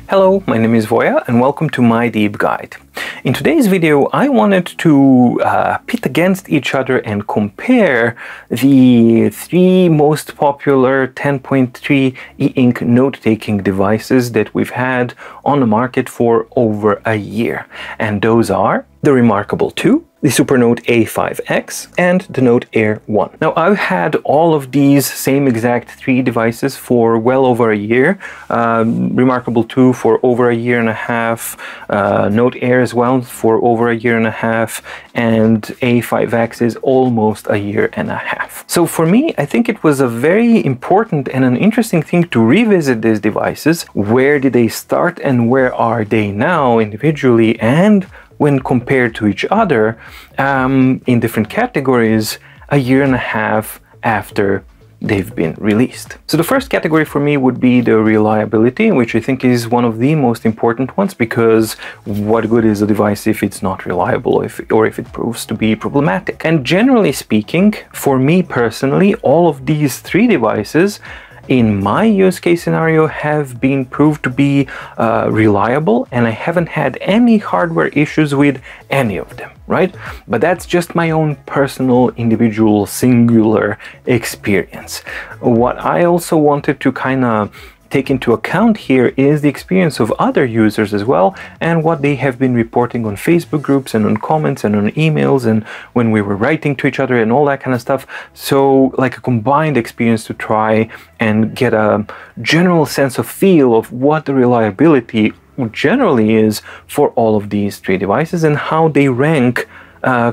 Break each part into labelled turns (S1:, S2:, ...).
S1: Hello, my name is Voya and welcome to my deep guide. In today's video I wanted to pit against each other and compare the three most popular 10.3 e-ink note-taking devices that we've had on the market for over a year. And those are the Remarkable 2, the Supernote A5X, and the Note Air 1. Now, I've had all of these same exact three devices for well over a year. Remarkable 2 for over a year and a half, Note Air as well for over a year and a half, and A5X is almost a year and a half. So for me, I think it was a very important and an interesting thing to revisit these devices. Where did they start and where are they now individually, and when compared to each other in different categories a year and a half after they've been released. So the first category for me would be the reliability, which I think is one of the most important ones, because what good is a device if it's not reliable or if it proves to be problematic? And generally speaking, for me personally, all of these three devices in my use case scenario have been proved to be reliable, and I haven't had any hardware issues with any of them, right? But that's just my own personal, individual, singular experience. What I also wanted to kind of take into account here is the experience of other users as well, and what they have been reporting on Facebook groups and on comments and on emails and when we were writing to each other and all that kind of stuff. So like a combined experience to try and get a general sense of feel of what the reliability generally is for all of these three devices and how they rank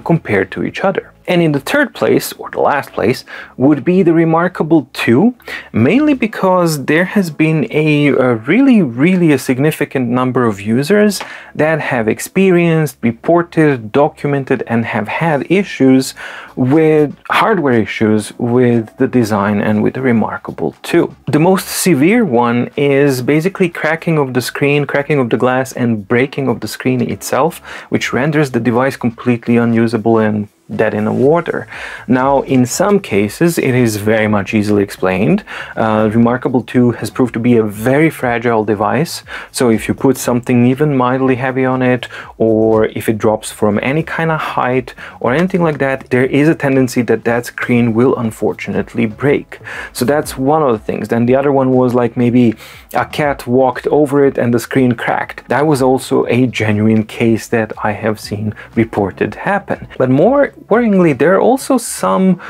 S1: compared to each other. And in the third place, or the last place, would be the Remarkable 2, mainly because there has been a really significant number of users that have experienced, reported, documented, and have had issues with hardware issues with the design and with the Remarkable 2. The most severe one is basically cracking of the screen, cracking of the glass, and breaking of the screen itself, which renders the device completely unusable and dead in the water. Now, in some cases, it is very much easily explained. Remarkable 2 has proved to be a very fragile device, so if you put something even mildly heavy on it, or if it drops from any kind of height or anything like that, there is a tendency that that screen will unfortunately break. So that's one of the things. Then the other one was like maybe a cat walked over it and the screen cracked. That was also a genuine case that I have seen reported happen. But more worryingly, there are also some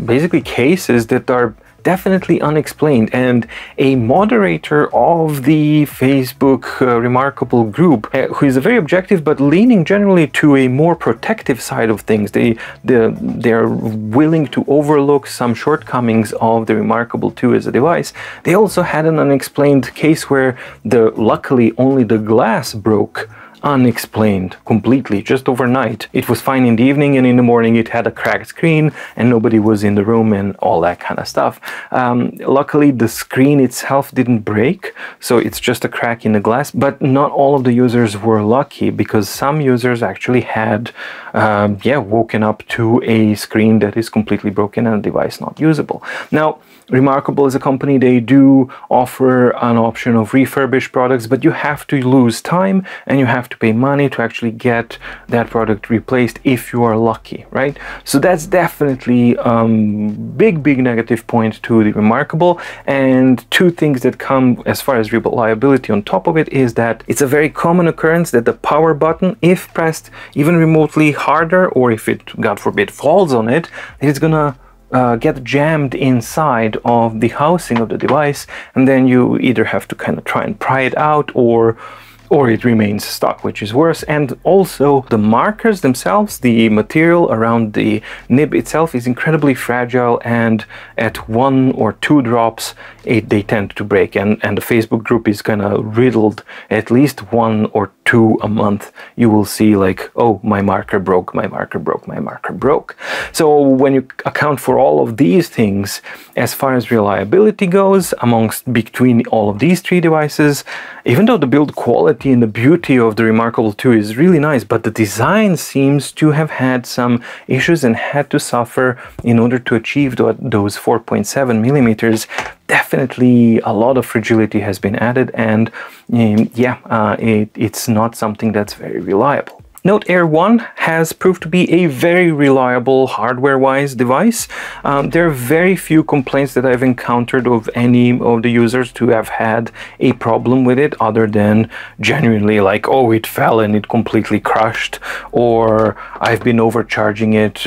S1: basically cases that are definitely unexplained, and a moderator of the Facebook Remarkable group, who is very objective but leaning generally to a more protective side of things. They're willing to overlook some shortcomings of the Remarkable 2 as a device. They also had an unexplained case where luckily only the glass broke, unexplained completely, just overnight. It was fine in the evening, and in the morning it had a cracked screen and nobody was in the room and all that kind of stuff. Luckily the screen itself didn't break, so it's just a crack in the glass, but not all of the users were lucky, because some users actually had woken up to a screen that is completely broken and a device not usable. Now, Remarkable as a company, they do offer an option of refurbished products, but you have to lose time and you have to pay money to actually get that product replaced if you are lucky, right? So that's definitely big negative point to the Remarkable. And two things that come as far as reliability on top of it is that it's a very common occurrence that the power button, if pressed even remotely harder, or if it, God forbid, falls on it, it's gonna get jammed inside of the housing of the device, and then you either have to kind of try and pry it out, or it remains stuck, which is worse. And also the markers themselves, the material around the nib itself is incredibly fragile, and at 1 or 2 drops they tend to break, and the Facebook group is kind of riddled. At least 1 or 2 a month you will see like, oh, my marker broke, my marker broke, my marker broke. So when you account for all of these things as far as reliability goes between all of these three devices, even though the build quality and the beauty of the Remarkable 2 is really nice, but the design seems to have had some issues and had to suffer in order to achieve those 4.7 millimeters. definitely a lot of fragility has been added, and it's not something that's very reliable. Note Air 1 has proved to be a very reliable hardware-wise device. There are very few complaints that I've encountered of any of the users to have had a problem with it, other than genuinely like, oh, it fell and it completely crushed, or I've been overcharging it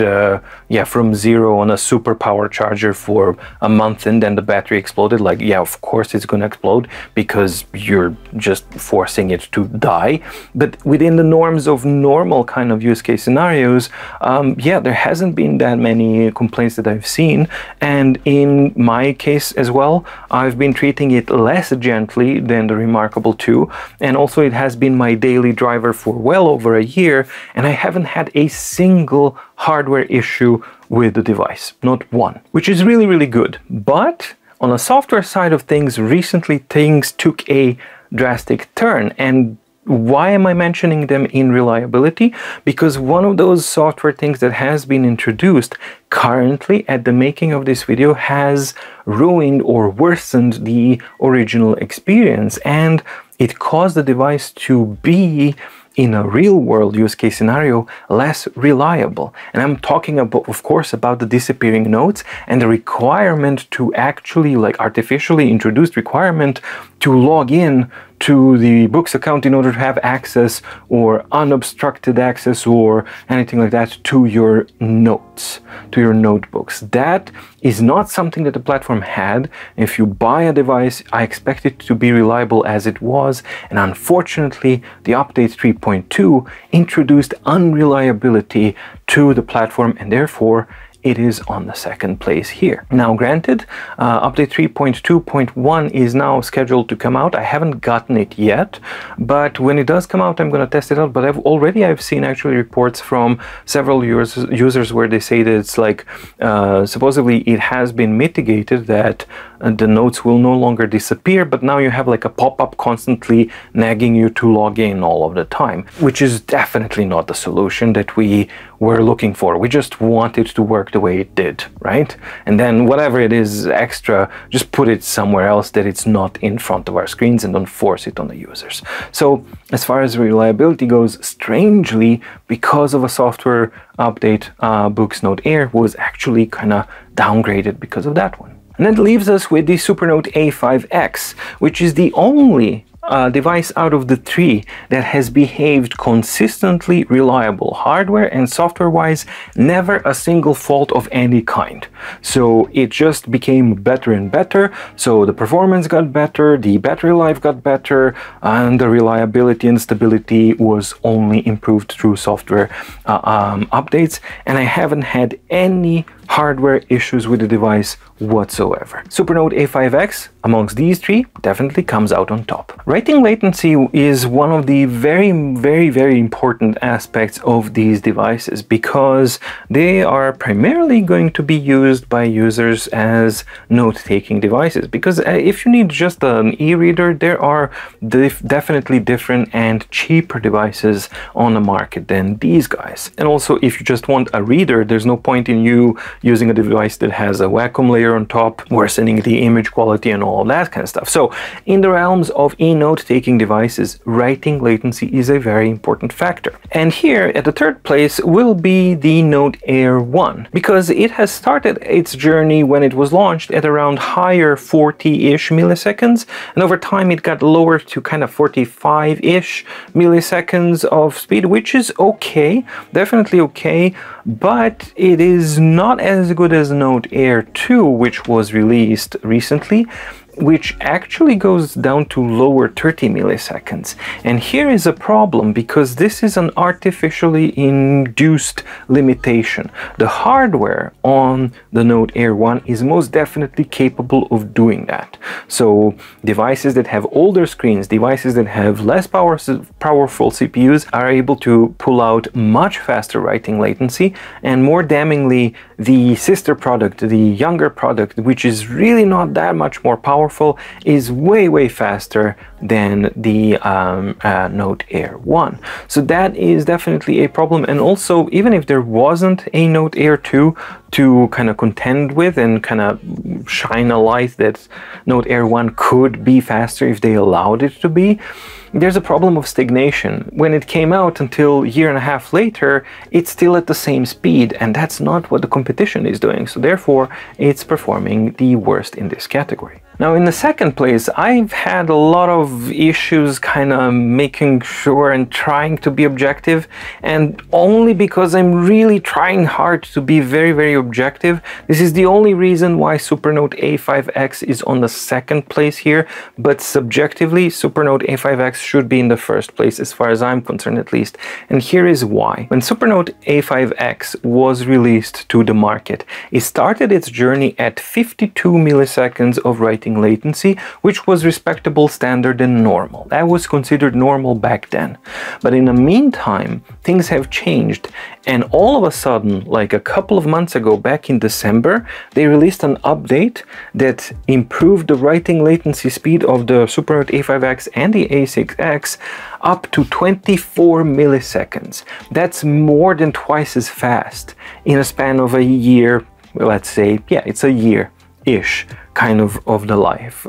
S1: from 0 on a super power charger for a month and then the battery exploded. Like, yeah, of course it's gonna explode because you're just forcing it to die. But within the norms of normal kind of use case scenarios, there hasn't been that many complaints that I've seen. And in my case as well, I've been treating it less gently than the Remarkable 2, and also it has been my daily driver for well over a year, and I haven't had a single hardware issue with the device, not one, which is really, really good. But on the software side of things, recently things took a drastic turn. And why am I mentioning them in reliability? Because one of those software things that has been introduced currently at the making of this video has ruined or worsened the original experience, and it caused the device to be, in a real world use case scenario, less reliable. And I'm talking about, of course, about the disappearing notes and the requirement to actually, like, artificially introduced requirement to log in to the Boox account in order to have access or unobstructed access or anything like that to your notes, to your notebooks. That is not something that the platform had. If you buy a device, I expect it to be reliable as it was, and unfortunately the update 3.2 introduced unreliability to the platform, and therefore it is on the second place here. Now granted, update 3.2.1 is now scheduled to come out. I haven't gotten it yet, but when it does come out, I'm going to test it out. But I've seen actually reports from several users where they say that it's like, supposedly it has been mitigated, that the notes will no longer disappear, but now you have like a pop-up constantly nagging you to log in all of the time, which is definitely not the solution that we were looking for. We just want it to work the way it did, right? And then whatever it is extra, just put it somewhere else that it's not in front of our screens, and don't force it on the users. So as far as reliability goes, strangely, because of a software update, Boox Note Air was actually kind of downgraded because of that one. And that leaves us with the Supernote A5X, which is the only device out of the three that has behaved consistently reliable, hardware and software wise, never a single fault of any kind. So it just became better and better. So the performance got better, the battery life got better, and the reliability and stability was only improved through software updates, and I haven't had any hardware issues with the device whatsoever. Supernote A5X, amongst these three, definitely comes out on top. Writing latency is one of the very, very, very important aspects of these devices, because they are primarily going to be used by users as note-taking devices. Because if you need just an e-reader, there are definitely different and cheaper devices on the market than these guys. And also, if you just want a reader, there's no point in you using a device that has a Wacom layer on top, worsening the image quality and all of that kind of stuff. So in the realms of e-note-taking devices, writing latency is a very important factor. And here at the third place will be the Note Air 1, because it has started its journey when it was launched at around higher 40-ish milliseconds, and over time it got lower to kind of 45-ish milliseconds of speed, which is okay, definitely okay, but it is not as good as Note Air 2, which was released recently, which actually goes down to lower 30 milliseconds. And here is a problem, because this is an artificially induced limitation. The hardware on the Note Air 1 is most definitely capable of doing that. So devices that have older screens, devices that have less powerful CPUs are able to pull out much faster writing latency, and more damningly, the sister product, the younger product, which is really not that much more powerful, powerful, is way faster than the Note Air 1. So that is definitely a problem. And also, even if there wasn't a Note Air 2 to kind of contend with and kind of shine a light that Note Air 1 could be faster if they allowed it to be, there's a problem of stagnation. When it came out until a year and a half later, it's still at the same speed, and that's not what the competition is doing. So therefore, it's performing the worst in this category. Now, in the second place, I've had a lot of issues kind of making sure and trying to be objective, and only because I'm really trying hard to be very objective. This is the only reason why Supernote A5X is on the second place here, but subjectively, Supernote A5X should be in the first place, as far as I'm concerned at least. And here is why. When Supernote A5X was released to the market, it started its journey at 52 milliseconds of writing latency, which was respectable, standard, and normal. That was considered normal back then. But in the meantime, things have changed, and all of a sudden, like a couple of months ago, back in December, they released an update that improved the writing latency speed of the Supernote A5X and the A6X up to 24 milliseconds. That's more than twice as fast in a span of a year. Let's say, yeah, it's a year-ish kind of the life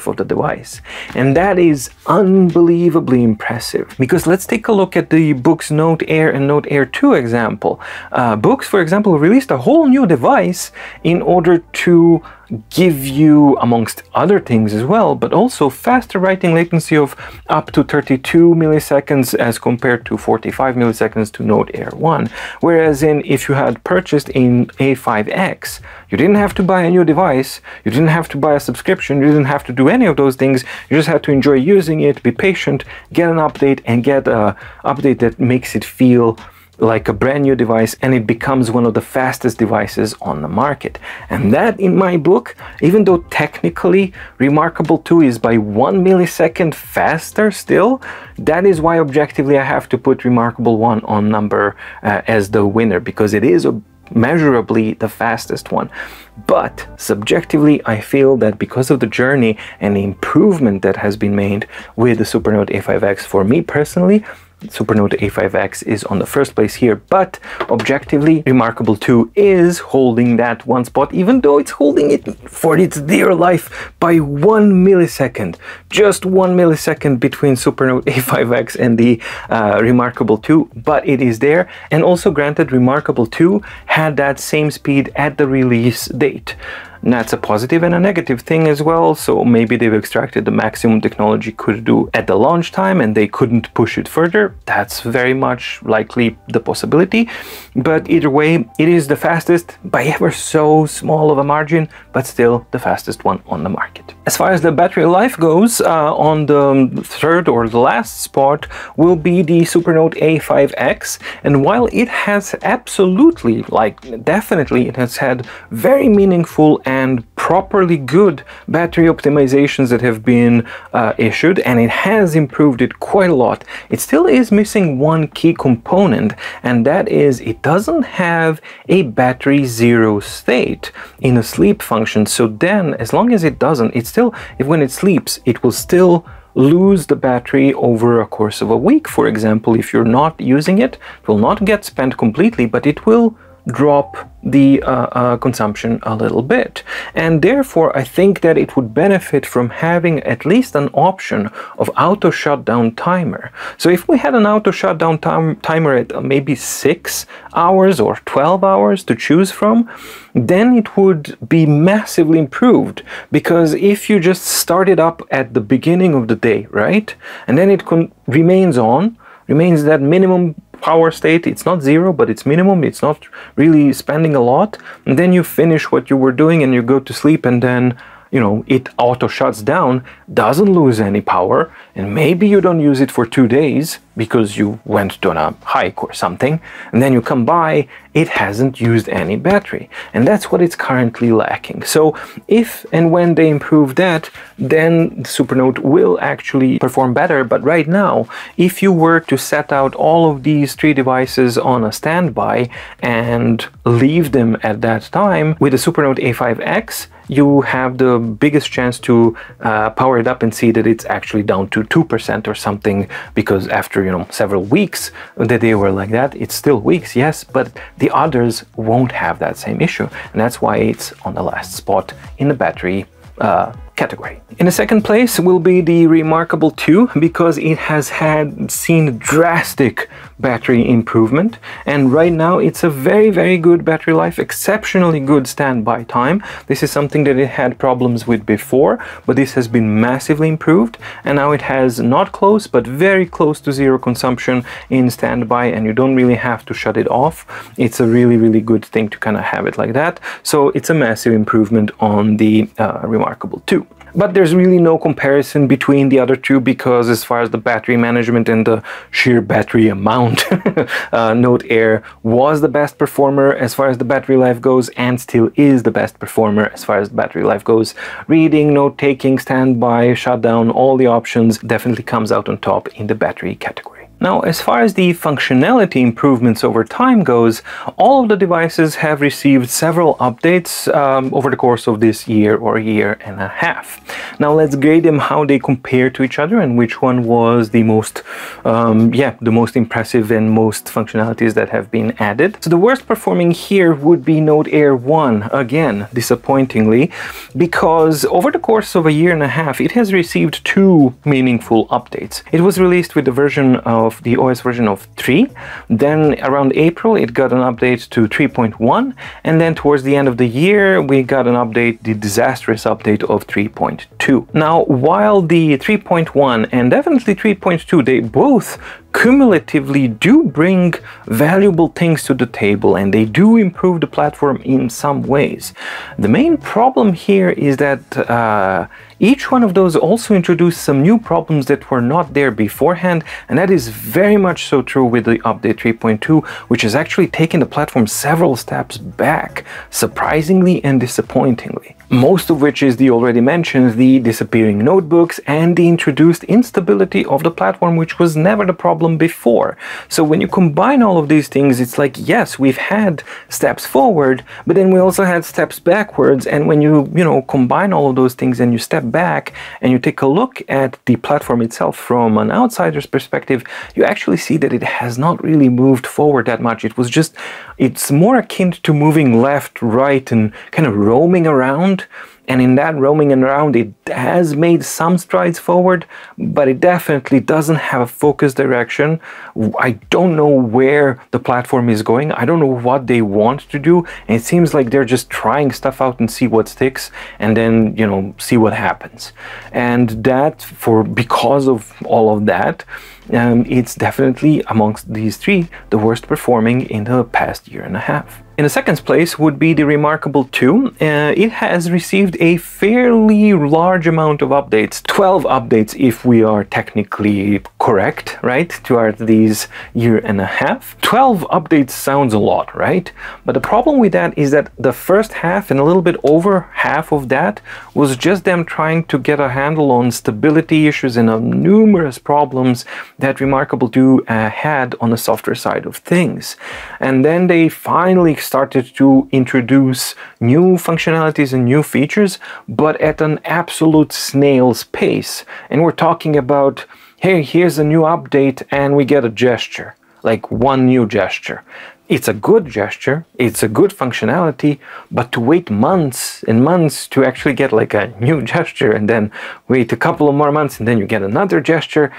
S1: of the device. And that is unbelievably impressive, because let's take a look at the Boox Note Air and Note Air 2 example. Boox, for example, released a whole new device in order to give you, amongst other things as well, but also faster writing latency of up to 32 milliseconds as compared to 45 milliseconds to Note Air 1. Whereas if you had purchased in A5X, you didn't have to buy a new device, you didn't have to buy a subscription, you didn't have to do any of those things, you just had to enjoy using it, be patient, get an update, and get an update that makes it feel like a brand new device, and it becomes one of the fastest devices on the market. And that, in my book, even though technically Remarkable 2 is by 1 millisecond faster still, that is why objectively I have to put Remarkable 1 on number as the winner, because it is measurably the fastest one. But subjectively, I feel that because of the journey and the improvement that has been made with the Supernote A5X, for me personally, Supernote A5X is on the first place here, but objectively, Remarkable 2 is holding that one spot, even though it's holding it for its dear life by 1 millisecond. Just 1 millisecond between Supernote A5X and the Remarkable 2, but it is there. And also, granted, Remarkable 2 had that same speed at the release date. And that's a positive and a negative thing as well, so maybe they've extracted the maximum technology could do at the launch time and they couldn't push it further. That's very much likely the possibility, but either way, it is the fastest by ever so small of a margin, but still the fastest one on the market. As far as the battery life goes, on the third or the last spot will be the Supernote A5X, and while it has absolutely, definitely, it has had very meaningful and properly good battery optimizations that have been issued, and it has improved it quite a lot, it still is missing one key component, and that is it doesn't have a battery zero state in a sleep function. So then, as long as it doesn't, it's still, when it sleeps, it will still lose the battery over a course of a week. For example, if you're not using it, it will not get spent completely, but it will drop the consumption a little bit. And therefore, I think that it would benefit from having at least an option of auto shutdown timer. So if we had an auto shutdown timer at maybe 6 hours or 12 hours to choose from, then it would be massively improved, because if you just start it up at the beginning of the day, right, and then it remains that minimum power state, it's not zero, but it's minimum, it's not really spending a lot, and then you finish what you were doing and you go to sleep, and then, you know, it auto shuts down, doesn't lose any power, and maybe you don't use it for 2 days, because you went on a hike or something, and then you come by, it hasn't used any battery. And that's what it's currently lacking. So if and when they improve that, then the Supernote will actually perform better. But right now, if you were to set out all of these three devices on a standby and leave them at that time, with the Supernote A5X, you have the biggest chance to power it up and see that it's actually down to 2% or something, because after, you know, several weeks that they were like that, it's still weeks, yes, but the others won't have that same issue, and that's why it's on the last spot in the battery category. In the second place will be the Remarkable 2, because it has seen drastic battery improvement, and right now it's a very good battery life, exceptionally good standby time. This is something that it had problems with before, but this has been massively improved, and now it has not close but very close to zero consumption in standby, and you don't really have to shut it off. It's a really good thing to kind of have it like that. So it's a massive improvement on the Remarkable 2. But there's really no comparison between the other two, because as far as the battery management and the sheer battery amount, Note Air was the best performer as far as the battery life goes, and still is the best performer as far as the battery life goes. Reading, note-taking, standby, shutdown, all the options definitely comes out on top in the battery category. Now, as far as the functionality improvements over time goes, all of the devices have received several updates over the course of this year or year and a half. Now, let's grade them how they compare to each other and which one was the most, the most impressive and most functionalities that have been added. So the worst performing here would be Note Air 1, again, disappointingly, because over the course of a year and a half, it has received two meaningful updates. It was released with the version of the OS version of 3, then around April it got an update to 3.1, and then towards the end of the year we got an update, the disastrous update of 3.2. Now, while the 3.1 and definitely 3.2, they both cumulatively do bring valuable things to the table, and they do improve the platform in some ways. The main problem here is that each one of those also introduced some new problems that were not there beforehand, and that is very much so true with the update 3.2, which has actually taken the platform several steps back, surprisingly and disappointingly. Most of which is the already mentioned, the disappearing notebooks and the introduced instability of the platform, which was never the problem before. So when you combine all of these things, it's like, yes, we've had steps forward, but then we also had steps backwards. And when you combine all of those things and you step back and you take a look at the platform itself from an outsider's perspective, you actually see that it has not really moved forward that much. It's more akin to moving left, right, and kind of roaming around. And in that roaming around, it has made some strides forward, but it definitely doesn't have a focused direction. I don't know where the platform is going. I don't know what they want to do. And it seems like they're just trying stuff out and see what sticks, and then, see what happens. And because of all of that, it's definitely amongst these three the worst performing in the past year and a half. In the second place would be the Remarkable 2. It has received a fairly large amount of updates, 12 updates if we are technically correct, right, throughout these year and a half. 12 updates sounds a lot, right? But the problem with that is that the first half and a little bit over half of that was just them trying to get a handle on stability issues and on numerous problems that Remarkable 2 had on the software side of things. And then they finally started to introduce new functionalities and new features, but at an absolute snail's pace. And we're talking about, hey, here's a new update and we get a gesture, like one new gesture. It's a good gesture, it's a good functionality, but to wait months and months to actually get like a new gesture, and then wait a couple of more months and then you get another gesture,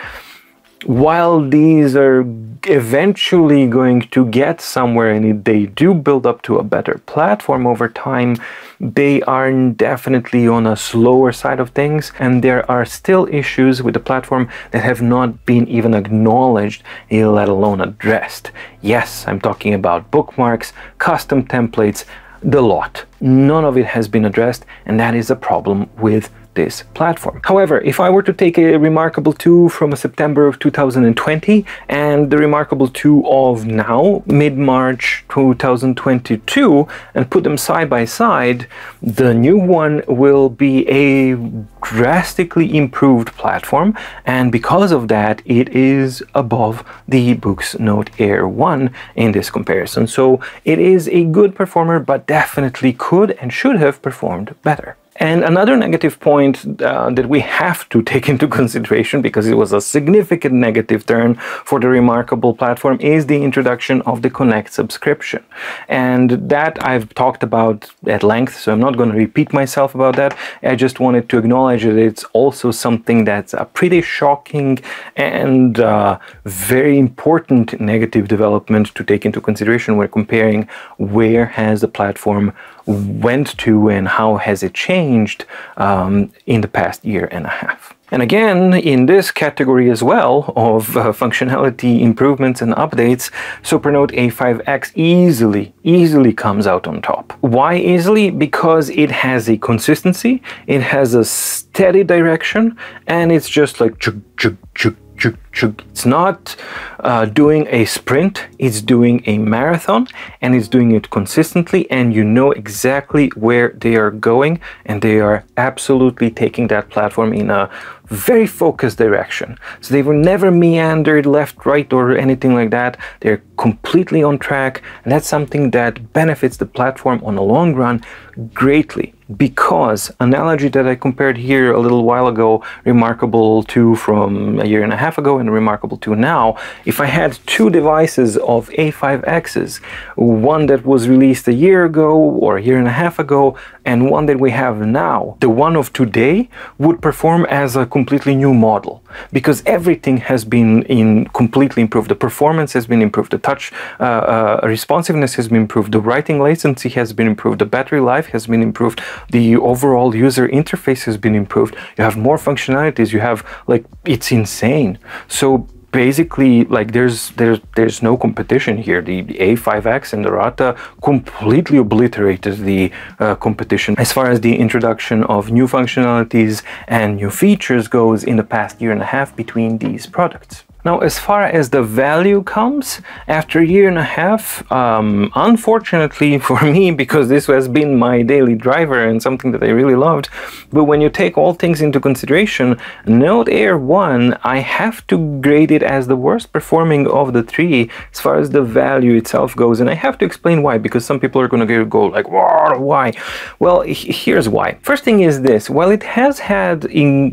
S1: while these are eventually going to get somewhere and they do build up to a better platform over time, they are definitely on a slower side of things, and there are still issues with the platform that have not been even acknowledged, let alone addressed. Yes, I'm talking about bookmarks, custom templates, the lot. None of it has been addressed, and that is a problem with this platform. However, if I were to take a Remarkable 2 from September of 2020 and the Remarkable 2 of now, mid-March 2022, and put them side by side, the new one will be a drastically improved platform, and because of that it is above the Boox Note Air 1 in this comparison. So it is a good performer, but definitely could and should have performed better. And another negative point that we have to take into consideration, because it was a significant negative turn for the Remarkable platform, is the introduction of the Connect subscription. And that I've talked about at length, so I'm not going to repeat myself about that. I just wanted to acknowledge that it's also something that's a pretty shocking and very important negative development to take into consideration when comparing where has the platform went to and how has it changed in the past year and a half. And again, in this category as well of functionality improvements and updates, Supernote A5X easily comes out on top. Why easily? Because it has a consistency, it has a steady direction, and it's just like chug, chug, chug, chug, chug. It's not doing a sprint, it's doing a marathon, and it's doing it consistently, and you know exactly where they are going, and they are absolutely taking that platform in a very focused direction. So they were never meandered left, right, or anything like that. They're completely on track, and that's something that benefits the platform on the long run greatly. Because analogy that I compared here a little while ago, Remarkable 2 from a year and a half ago and Remarkable 2 now, if I had two devices of A5Xs, one that was released a year ago or a year and a half ago, and one that we have now, the one of today would perform as a completely new model, because everything has been completely improved. The performance has been improved, the touch responsiveness has been improved, the writing latency has been improved, the battery life has been improved, the overall user interface has been improved. You have more functionalities, you have, like, it's insane. So basically, like, there's no competition here. The A5X and the Rata completely obliterated the competition as far as the introduction of new functionalities and new features goes in the past year and a half between these products. Now, as far as the value comes, after a year and a half, unfortunately for me, because this has been my daily driver and something that I really loved, but when you take all things into consideration, Note Air 1, I have to grade it as the worst performing of the three as far as the value itself goes. And I have to explain why, because some people are going to go like, why? Well, here's why. First thing is this: while it has had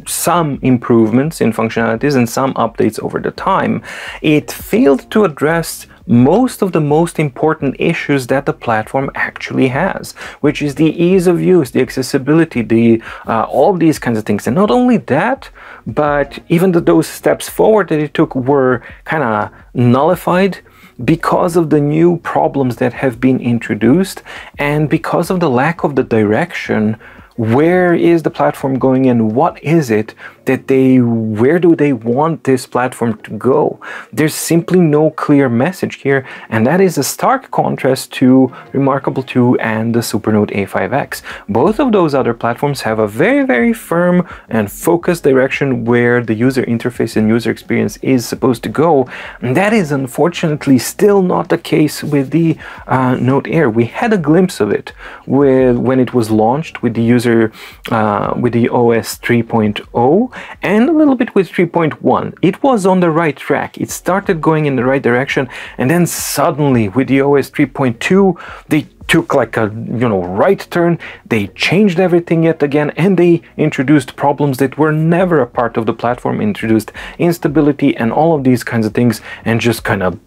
S1: some improvements in functionalities and some updates over the time, it failed to address most of the most important issues that the platform actually has, which is the ease of use, the accessibility, all these kinds of things. And not only that, but even those steps forward that it took were kind of nullified because of the new problems that have been introduced and because of the lack of the direction. Where is the platform going and what is it that where do they want this platform to go? There's simply no clear message here, and that is a stark contrast to Remarkable 2 and the Supernote A5X. Both of those other platforms have a very, very firm and focused direction where the user interface and user experience is supposed to go, and that is unfortunately still not the case with the Note Air. We had a glimpse of it when it was launched with the with the OS 3.0 and a little bit with 3.1. It was on the right track. It started going in the right direction, and then suddenly with the OS 3.2 they took like a right turn. They changed everything yet again, and they introduced problems that were never a part of the platform, introduced instability and all of these kinds of things, and just kind of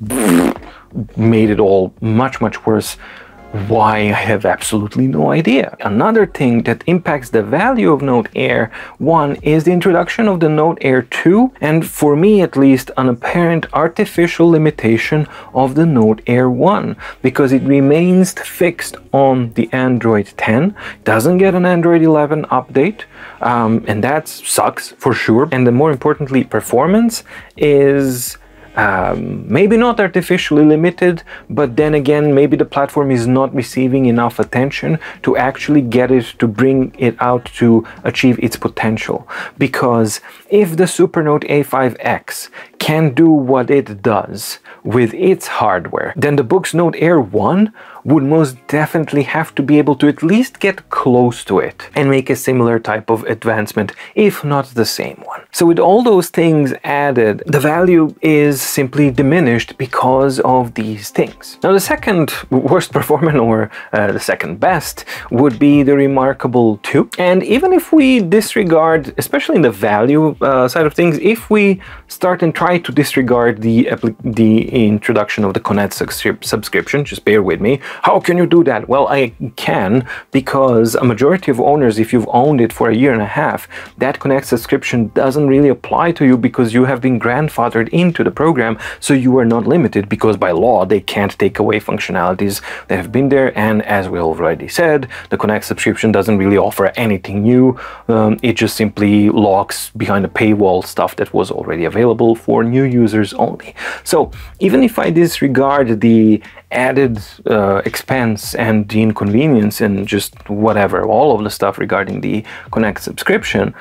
S1: made it all much worse. Why? I have absolutely no idea. Another thing that impacts the value of Note Air 1 is the introduction of the Note Air 2, and for me at least, an apparent artificial limitation of the Note Air 1, because it remains fixed on the Android 10, doesn't get an Android 11 update, and that sucks for sure. And then more importantly, performance is maybe not artificially limited, but then again, maybe the platform is not receiving enough attention to actually get it to bring it out to achieve its potential. Because if the Supernote A5X can do what it does with its hardware, then the Boox Note Air 1 would most definitely have to be able to at least get close to it and make a similar type of advancement, if not the same one. So with all those things added, the value is simply diminished because of these things. Now the second worst performing, or the second best, would be the Remarkable 2. And even if we disregard, especially in the value side of things, if we start and try to disregard the introduction of the Connect subscription, just bear with me. How can you do that? Well, I can, because a majority of owners, if you've owned it for a year and a half, that Connect subscription doesn't really apply to you because you have been grandfathered into the program, so you are not limited, because by law they can't take away functionalities that have been there. And as we already said, the Connect subscription doesn't really offer anything new. It just simply locks behind a paywall stuff that was already available for new users only. So even if I disregard the added expense and the inconvenience and just whatever, all of the stuff regarding the Connect subscription,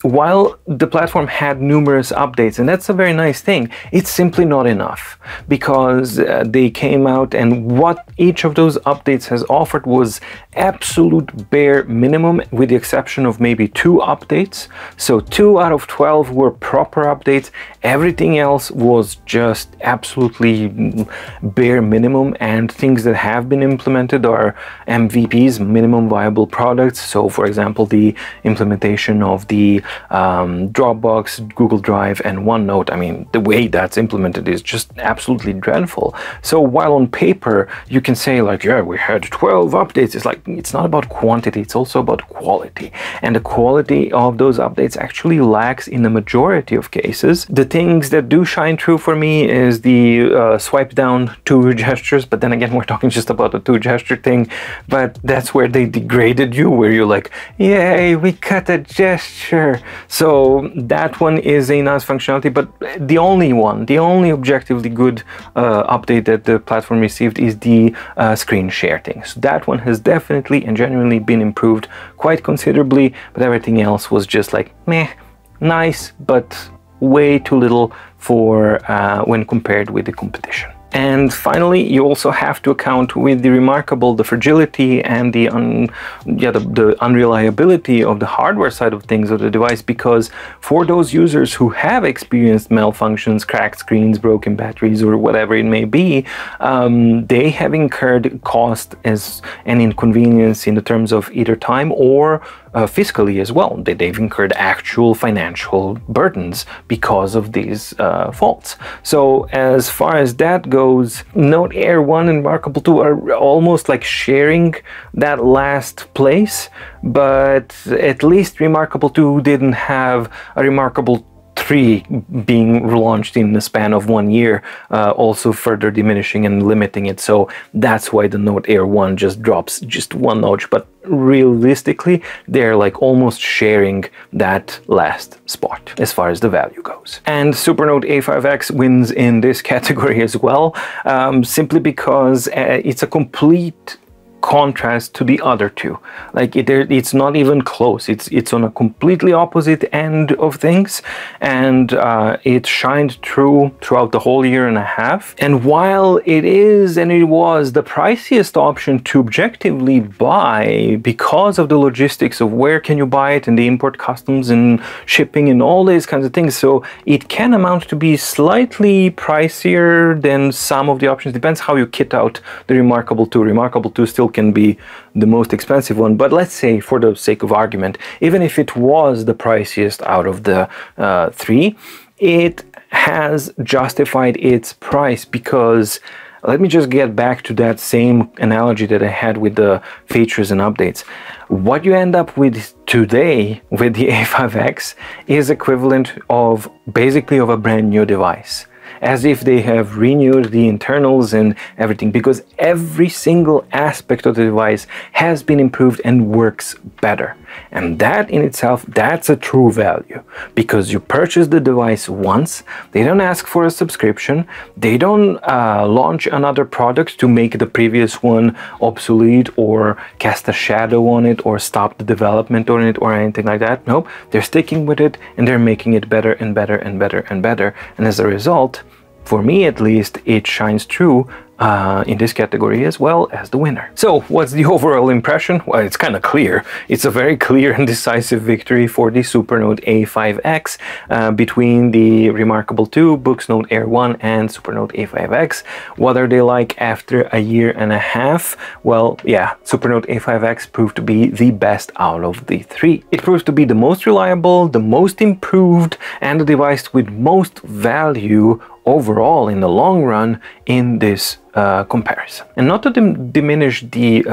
S1: while the platform had numerous updates, and that's a very nice thing, it's simply not enough, because they came out and what each of those updates has offered was absolute bare minimum, with the exception of maybe 2 updates. So 2 out of 12 were proper updates. Everything else was just absolutely bare minimum, and things that have been implemented are MVPs, minimum viable products. So for example, the implementation of the Dropbox, Google Drive and OneNote, I mean, the way that's implemented is just absolutely dreadful. So while on paper you can say like, yeah, we had 12 updates, it's like, it's not about quantity, it's also about quality. And the quality of those updates actually lacks in the majority of cases. The things that do shine through for me is the swipe down 2 gestures, but then again, we're talking just about the 2 gesture thing, but that's where they degraded you, where you're like, yay, we cut a gesture. So that one is a nice functionality, but the only objectively good update that the platform received is the screen share thing. So that one has definitely and genuinely been improved quite considerably, but everything else was just like, meh, nice, but way too little for when compared with the competition. And finally, you also have to account with the Remarkable, the fragility and the unreliability of the hardware side of things of the device, because for those users who have experienced malfunctions, cracked screens, broken batteries, or whatever it may be, they have incurred cost as an inconvenience in the terms of either time or fiscally as well. They've incurred actual financial burdens because of these faults. So as far as that goes, Note Air 1 and Remarkable 2 are almost like sharing that last place, but at least Remarkable 2 didn't have a Remarkable 3 being relaunched in the span of 1 year, also further diminishing and limiting it. So that's why the Note Air 1 just drops just 1 notch, but realistically they're like almost sharing that last spot as far as the value goes. And Supernote A5X wins in this category as well, simply because it's a complete contrast to the other 2. Like it's not even close. It's on a completely opposite end of things, and it shined throughout the whole year and a half. And while it is and it was the priciest option to objectively buy because of the logistics of where can you buy it and the import customs and shipping and all these kinds of things, so it can amount to be slightly pricier than some of the options. Depends how you kit out the Remarkable 2. Remarkable 2 still can be the most expensive one, but let's say for the sake of argument, even if it was the priciest out of the 3, it has justified its price, because let me just get back to that same analogy that I had with the features and updates. What you end up with today with the A5X is equivalent of basically of a brand new device, as if they have renewed the internals and everything, because every single aspect of the device has been improved and works better. And that in itself, that's a true value, because you purchase the device once, they don't ask for a subscription, they don't launch another product to make the previous one obsolete or cast a shadow on it or stop the development on it or anything like that. Nope, they're sticking with it and they're making it better and better and better and better. And as a result, for me at least, it shines through in this category as well as the winner. So what's the overall impression? Well, it's kind of clear. It's a very clear and decisive victory for the Supernote A5X between the Remarkable 2, Boox Note Air 1 and Supernote A5X. What are they like after a year and a half? Well, yeah, Supernote A5X proved to be the best out of the three. It proves to be the most reliable, the most improved, and the device with most value overall in the long run in this comparison. And not to diminish the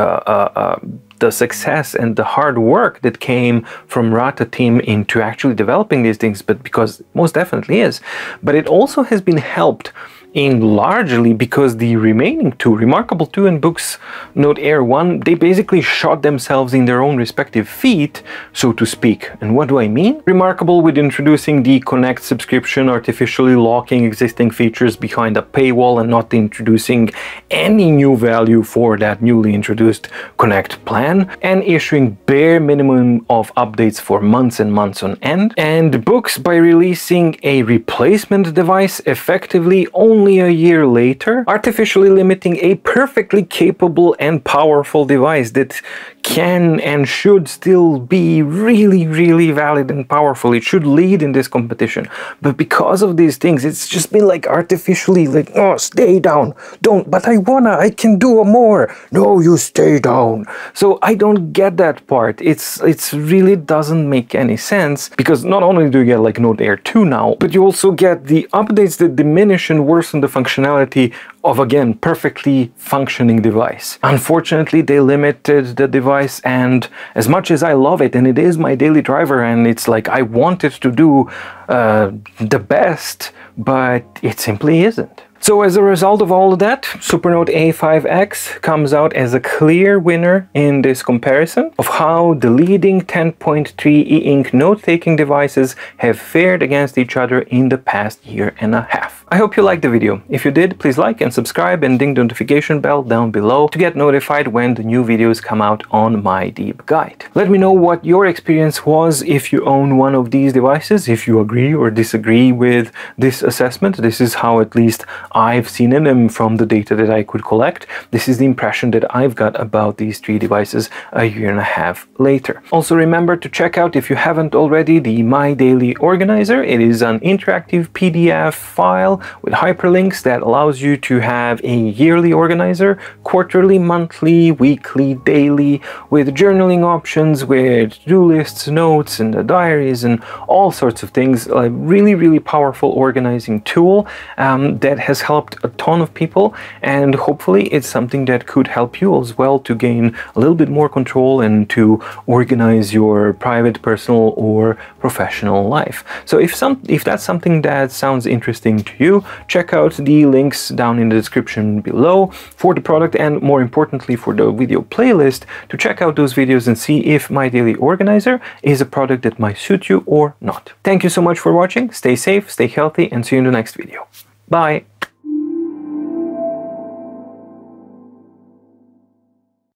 S1: success and the hard work that came from Rata team into actually developing these things, but because it most definitely is. But it also has been helped in largely because the remaining two, Remarkable 2 and Boox Note Air 1, they basically shot themselves in their own respective feet, so to speak. And what do I mean? Remarkable with introducing the Connect subscription, artificially locking existing features behind a paywall and not introducing any new value for that newly introduced Connect plan, and issuing bare minimum of updates for months and months on end. And Boox by releasing a replacement device effectively only a year later, artificially limiting a perfectly capable and powerful device that can and should still be really, really valid and powerful. It should lead in this competition. But because of these things, it's just been like artificially like, oh, stay down. Don't, but I can do more. No, you stay down. So I don't get that part. It's really doesn't make any sense, because not only do you get like Note Air 2 now, but you also get the updates that diminish and worsen the functionality of, again, perfectly functioning device. Unfortunately, they limited the device, and as much as I love it, and it is my daily driver, and it's like I want it to do the best, but it simply isn't. So as a result of all of that, Supernote A5X comes out as a clear winner in this comparison of how the leading 10.3 e-ink note-taking devices have fared against each other in the past year and a half. I hope you liked the video. If you did, please like and subscribe and ding the notification bell down below to get notified when the new videos come out on my deep guide. Let me know what your experience was if you own one of these devices, if you agree or disagree with this assessment. This is how at least I've seen in them from the data that I could collect. This is the impression that I've got about these three devices a year and a half later. Also remember to check out, if you haven't already, the My Daily Organizer. It is an interactive PDF file with hyperlinks that allows you to have a yearly organizer, quarterly, monthly, weekly, daily, with journaling options, with to-do lists, notes, and diaries, and all sorts of things. A really, really powerful organizing tool that has helped a ton of people, and hopefully it's something that could help you as well to gain a little bit more control and to organize your private, personal, or professional life. So if that's something that sounds interesting to you, check out the links down in the description below for the product, and more importantly for the video playlist, to check out those videos and see if My Daily Organizer is a product that might suit you or not. Thank you so much for watching. Stay safe, stay healthy, and see you in the next video. Bye!